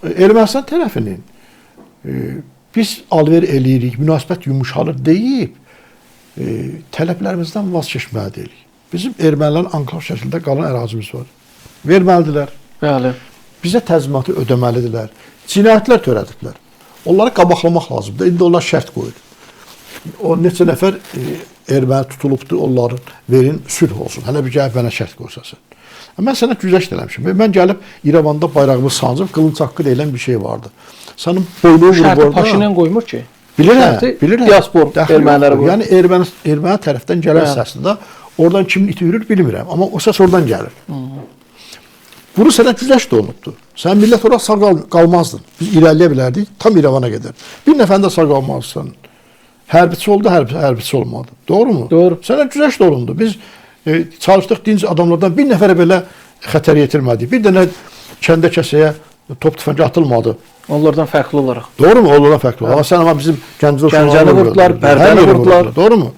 Ermənistan tərəfinin biz alver eləyirik, münasibət yumuşalır deyib tələblərimizdən vaz keçməliyirik. Bizim ermənilərin anklav şəkildə qalan ərazimiz var. Verməlidirlər. Bəli. Bizə təzminatı ödəməlidirlər. Cinayətlər törədiblər. Onları qabaqlamaq lazımdır. İndi onlar şərt qoyur. O neçə nəfər erməni tutulubdur, onların verin, sülh olsun. Hələ bir gəlib mənə şərt qoysasın. Mən sənə güzəşt eləmişim. Mən gəlib İrəvanda bayrağımı sancıb, qılınc haqqı deyilən bir şey vardı. Sənin boyluğu vurub orada. Şərti Paşinyan qoymur ki. Bilirəm. Diaspor erməniləri qoyur. Yəni erməni tərəfdən gələn səsdə oradan kimin iti yürür bilmirəm. Amma o səs oradan gəlir. Bunu sənə güzəşt olunubdur. Sən millət orada sağ qalmazdın. Biz irəliyə bilərdik, tam İrəvana gedər. Bir nəfəndə sağ qalmazsan. Hərbiçi oldu, hərbiçi olmadı. Doğru mu? Doğru. Sənə güzəşt olundu. Biz çalışdıq dinc adamlardan bir nəfərə belə xətər yetirmədik. Bir dənə kəndə kəsəyə top tüfəngi atılmadı. Onlardan fərqli olaraq. Doğru mu? Onlardan fərqli olaraq. Sən amma bizim Gəncəni vurdular, Bərdəni vurdular. Doğru mu?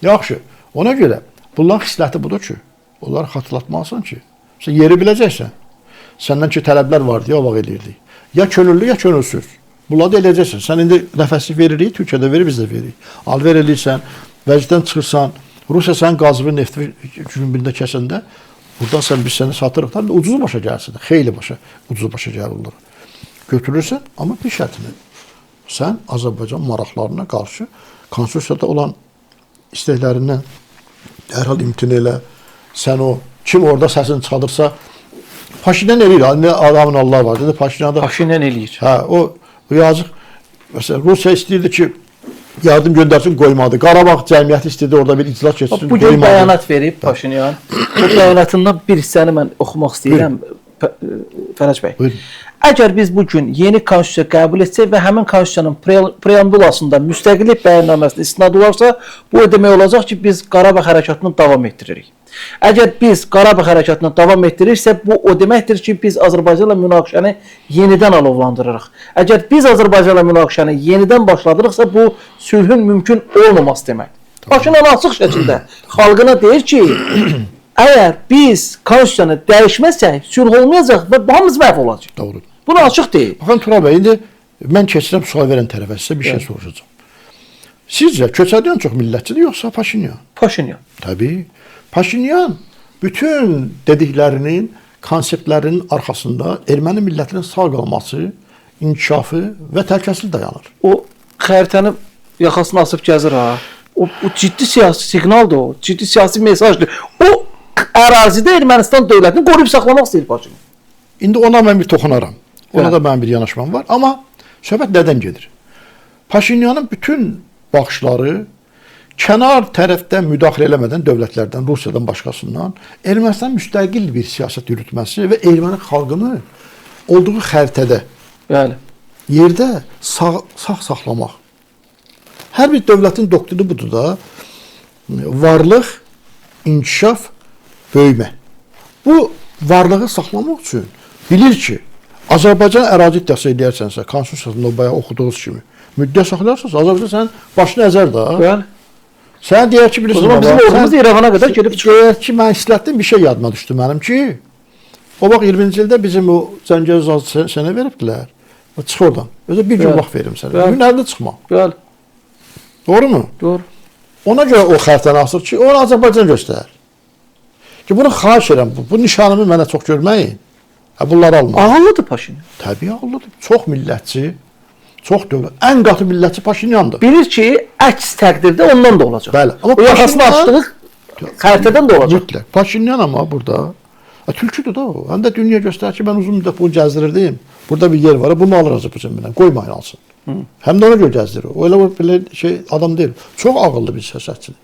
Yaxşı. Ona görə bunların xisləti budur ki, onları xatırlatmalısan ki, sən yeri biləcəksən. Səndən ki, tələblər var deyə o vaxt eləyirdik. Ya könüllü, ya könülsüz. Bunları da eləyəcəksən. Sən indi nəfəslik veririk, Türkiyədə verir, biz də veririk. Alver eləyirsən, vəzifədən çıxırsan, Rusiya sənin qazı və nefti günün birində kəsəndə, buradan sən biz səni satırıq, ucuz başa gəlsin. Xeyli başa, ucuz başa gəlir onlara. Götürürsən, amma bir şərtlə. Sən Azərbaycan maraqlarına qarşı konstitusiyada olan istəklərindən dərhal imtina elə. Sən o, kim orada səsini çıxadırsa, Paşinyan eləyir. Adamın Allah var. Dedi, Paşinyan eləyir. Hə, o yazıq. Məsələn, Rusiya istəyirdi ki, yardım göndərsin, qoymadı. Qarabağ cəmiyyəti istəyirdi, orada bir iclas keçsin, qoymadı. Bu gün bəyanat verib Paşinyan. Bu bəyanatından bir hissəni mən oxumaq istəyirəm. Fərəc bəy. Buyurun. Əgər biz bugün yeni konstitusiya qəbul etsək və həmin konstitusiyanın preambulasında müstəqillik bəyannaməsində istinad olarsa, bu demək olacaq ki, biz Qarabağ hərəkatını davam etdiririk. Əgər biz Qarabağ hərəkatını davam etdirirsə, bu o deməkdir ki, biz Azərbaycanla münaqişəni yenidən alovlandırırıq. Əgər biz Azərbaycanla münaqişəni yenidən başladırıqsa, bu sülhün mümkün olmaması deməkdir. Paşinyan açıq şəkildə xalqına deyir ki, əgər biz konstitusiyanı dəyişməzsək, sülh olmayacaq və hamımız məhv olacaq. Doğru. Bunu açıq deyil. Baxın Tural bəy, indi mən keçirəm sual verən tərəfə sizə bir şey soruşacağım. Sizcə köçərdən çox millətçidir yoxsa Paşinyan? Paşinyan. Təbii. Paşinyan bütün dediklərinin, konseptlərinin arxasında erməni millətinin sağ qalması, inkişafı və təhlükəsizlik dayanır. O xəritəni yaxasını asıb gəzir ha. O ciddi siyasi siqnaldır o. Ciddi siyasi mesajdır. O ərazidə Ermənistan dövlətini qoruyub saxlamaq istəyir Paşinyan. İndi ona mən bir toxunaram. Ona da mənim bir yanaşmam var. Amma söhbət nədən gedir? Paşinyanın bütün baxışları kənar tərəfdən müdaxilə eləmədən dövlətlərdən, Rusiyadan başqasından Ermənistan müstəqil bir siyasət yürütməsi və erməni xalqını olduğu xəritədə, yerdə sağ saxlamaq. Hər bir dövlətin doktrini budur da, varlıq, inkişaf, böyümə. Bu varlığı saxlamaq üçün bilir ki, Azərbaycan ərazi iddiası edərsənsə, konstitusiyasında bayaq oxuduğunuz kimi, müddəa saxlayarsansa, Azərbaycan sənin başını əzər də. Sən deyər ki, bilirsin, o zaman bizim ordumuz İrəvana qədər gedib çıxır ki, mən istətdim bir şey yadıma düşdü mənim ki, o vaxt 20-ci ildə bizim o Zəngəzur sənə veribdilər. Çıx oradan. Özə bir gün vaxt verim sənə. Günlərdə çıxma. Doğru mu? Doğru. Ona görə o xəritəni asır ki, onu Azərbaycan göstərir. Ki, bunu xahiş edirəm. Bu nişanımı mənə çox görməyin. Bunları almayın. Ağıllıdır Paşinyan. Təbii ağıllıdır. Çox millətçi, çox dövlət. Ən qatı millətçi Paşinyandır. Bilir ki, əks təqdirdə ondan da olacaq. Bəli. O yaxasını açdığı xəritədən də olacaq. Mütləq. Paşinyan amma burada tülküdür da o. Həm də dünya göstərir ki, mən uzun müddət bunu gəzdirirdim. Burada bir yer var, bunu alır Azərbaycan məndən. Qoymayın alsın. Həm də ona görə gəzdirir. O elə belə şey adam deyil. Çox ağıllı bir siyasətçidir.